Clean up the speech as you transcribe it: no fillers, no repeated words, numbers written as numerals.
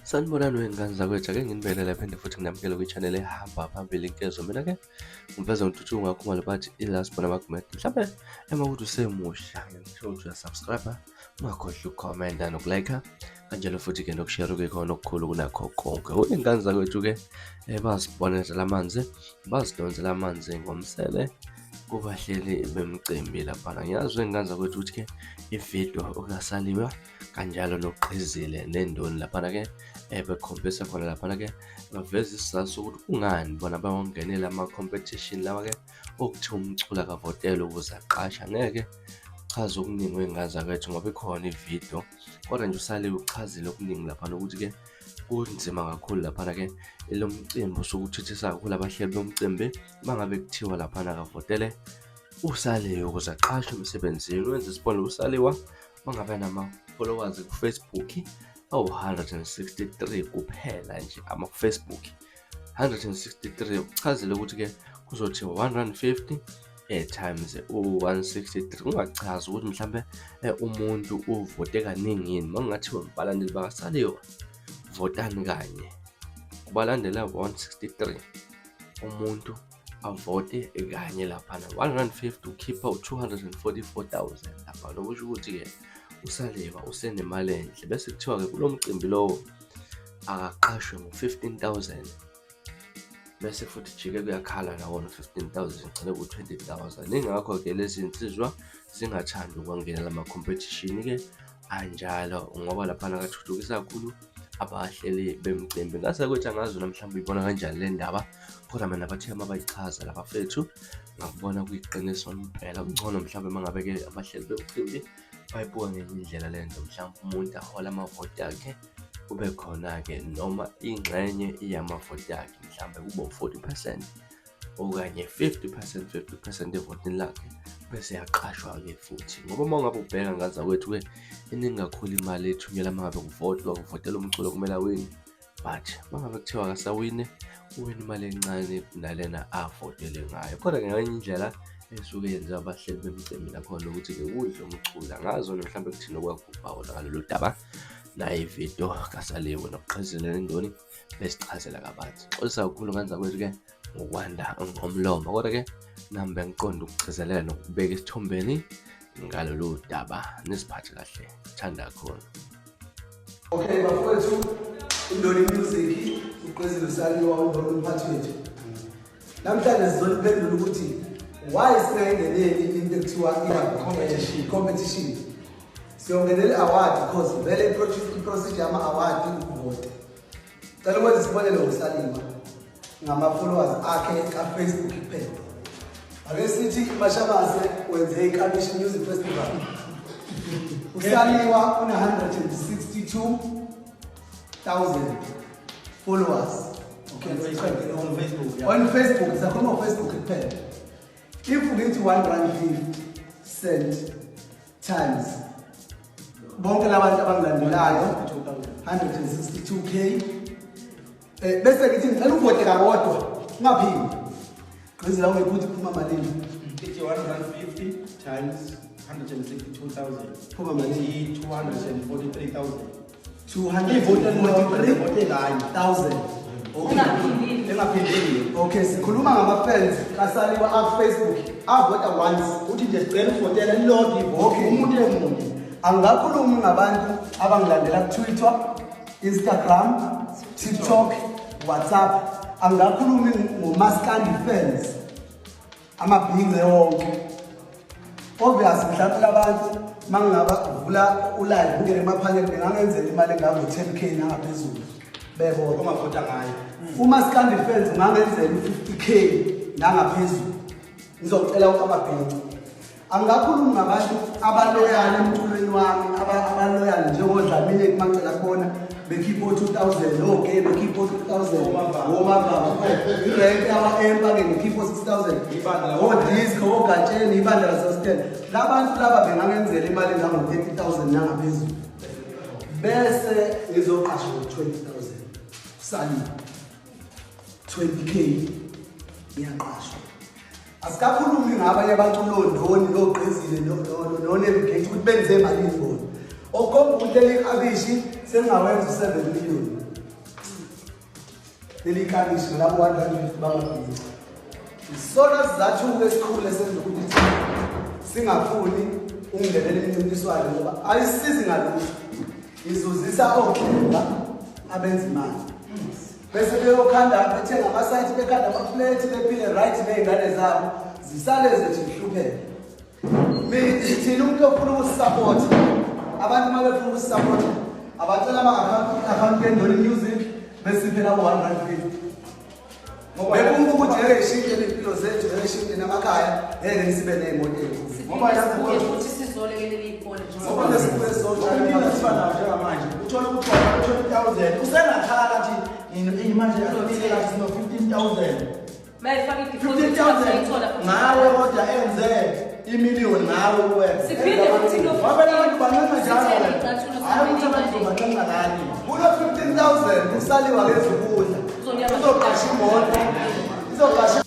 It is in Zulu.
Sanibonani wengane zakwethu, ake nginibele lapha futhi nginamukele kwi-channel ehamba phambili inkezo. Mina-ke ngiveza ngithuthuka ngakho ngale bathi ilast bona bakumede. Mhlawumbe emakuthi usemusha ngisho ukuthi uyasubscribe, ungakhohlwa ukukhomenta nokulike kanjalo futhi-ke nokushare kuyikhona okukhulu kunakho konke. Iy'ngane zakwethu-ke bazibonezela amanzi, bazidonsela amanzi ngomsele kubahleli bemcimbi laphana. Ngiyazi iy'ngane zakwethu ukuthi-ke ividiyo okasaliwa kanjalo noGqizile neNdoni laphana-ke bekhombisa khona laphana-ke baveza isizathu sokuthi kungani bona bawangenele ama-competition lawa-ke okuthiwa umculi akavotelwe ukuze aqashe. Angeke chaza okuningi wey'ngane zakwethu ngoba ikhona ividiyo, kodwa nje uSaliwa uchazile okuningi laphana ukuthi-ke kunzima kakhulu laphana-ke lo mcimbi usukuthuthisa kakhulu abahleli bomcimbi mangabe kuthiwa laphana akavotele uSaliwa ukuze aqashwe emsebenzini. Wenza isibonelo, uSaliwa mangabe nama-followers ku-Facebook 163 kuphela nje ama-Facebook 163, ukuchazile ukuthi-ke kuzothiwa 150 times u-163. Ungachazi ukuthi mhlambe umuntu uvote kaningi yini. Mangathiwa abalandeli bakaSaliwa votani kanye, kubalandela 163, umuntu avote kanye laphana 150 ukhipha u-244,000 lapha. Lokusho ukuthi-ke uSaliwa usenemali enhle, bese kuthiwa-ke kulo mcimbi lowo akaqashwe ngo-15,000, bese futhi jike kuyakhala nawona 15,000 ngcele ku-20,000. Ingakho-ke lezi nsizwa zingathandi ukwangenela ama-competition-ke anjalo ngoba laphana akathuthukisa kakhulu abahleli bemcimbi. Ngase kwethu angazi namhlanje uyibona kanjani le ndaba, kodwa mina bathe mabayichaza labafethu ngakubona kuyiqiniso impela. Kungcono mhlawumbe mangabe-ke abahleli bemcimbi bayibuka ngenye indlela le nto, mhlawumbe umuntu ahola amavoti akhe kube khona-ke noma ingxenye iyamavoti akhe, mhlawumbe kube u-40% okanye 50% evotini lakhe bese yaqashwa-ke futhi. Ngoba uma ungabe ubheka ngaza kwethu-ke iningi kakhulu imali ethunyelwa mangabe kuvotela umculo kumele awine, but mangabe kuthiwa akasawine uwina imali encane kunalena avotele ngayo. Kodwa ngenye indlela esuke yenziwa abahleli bemcimbi nakhona ukuthi-ke udle umculo. Angazona mhlawumbe kuthina okwakubhawola ngalolu daba nayo ividiyo kaSaliwa noGqizile neNdoni besichazela kabanzi. Xolisa kakhulu ngane zakwethu-ke ngokwanda ngomlomo, kodwa-ke nami bengiqonda ukugcizelela nokubeka esithombeni ngalolu daba. Nisiphathe kahle, thanda kakhulu. Okay bafowethu, uNdoni Music, uGqizile uSaliwa umphathi wethu. Namhlanje sizoliphendula ukuthi why singayengeneli into ekuthiwa competition. Siyongenele award because vele i-procedure ama-award ukuvota. Cela ukwenza isibonelo ngoSaliwa ngama-followers akhe ka-Facebook kuphela. Ake sithi Mashamase wenze iKamishi Music Festival. uSaliwa una-162,000 followers. Okay, on Facebook, siyakhuluma ngo-Facebook kuphela. If we get to R1.50 times bonke labantu abangilandelayo 162K, bese ngithi ngicela uvote kakodwa ungaphindi. Gqizile ungiphuthi phuma malini? 150 times 162,000 phuma malini? 243,000. 243,000. Okay, sikhuluma ngama-fans kaSaliwa aku-Facebook avota once. Uthi nje sicela uvotela lilonke Okay. umuntu emuntu. Angakhulumi ngabantu abangilandela ku-Twitter, Instagram, TikTok, WhatsApp. Angakhulumi ngoMaskandi fans, amabhinge wonke. Obvious mhlawumbe labantu mangingaba uvula ulive ungene emaphaneli bengangenzela imali engango-10K nangaphezulu bebona Omavota ngayo. uMaskandi fans ungangenzela u-50K nangaphezulu. Ngizocela amabhinge. Angakhulumi ngabantu abaloyali emculweni wami, abaloyali njengoDlamini kumacela khona bekhipha 2,000, okay bekhipha 2,000, omababa irank yawa-empa-ke ngikhipha 6,000, odisco ogatsheni ibandla lasostela. Labantu laba bengangenzela imali engango-30,000 nangaphezulu bese ngizoqasha ngo-20,000. Saliwa 20K ngiyaqashwa. Asikakhulumi ngabanye abaculi oNdoni noGqizile noNavigate ukuthi benze malini bona. Okhomba ukuthi leli kabishi sengawenza u7 million. Lelikhanishi labo 150 bangabhinca. Isona sizathu esikhulu esenza ukuthi singafuni ukungenela imincintiswano ngoba ayisizi ngalutho. Izuzisa ogqinga abenza imali. Bese beyokhanda bethenga ama-site bekhanda ama-plate bephile right nezingane zabo zisale zethu zihlupheke. Thina umuntu ofuna ukusisupport abantu uma befuna ukusisupport abacela ama-account yeNdoni Music besiphe labo 150. Ngoba bekumva ukuthi ngeke ishintshe impilo zethu ngeke ishintshe namakhaya ngeke sibe ney'moto enkulu. Ngoba sibuye futhi sizolekelela iy'kole ngoba lesibuye Uphinde sifana njengamanje. Uthola ukuthi 20,000 usengakhala nje manje azophila sino 15,000. mayifake $15,000 ngawe kodwa enze imiliyoni ngawe wena. Siphinde futhi Wabona abantu banqanga njalo. Hayi ukuthi abantu banqanga ngani. kulo 15,000 usaliwa ngezokudla. Uzoqasha imoto. Uzoqasha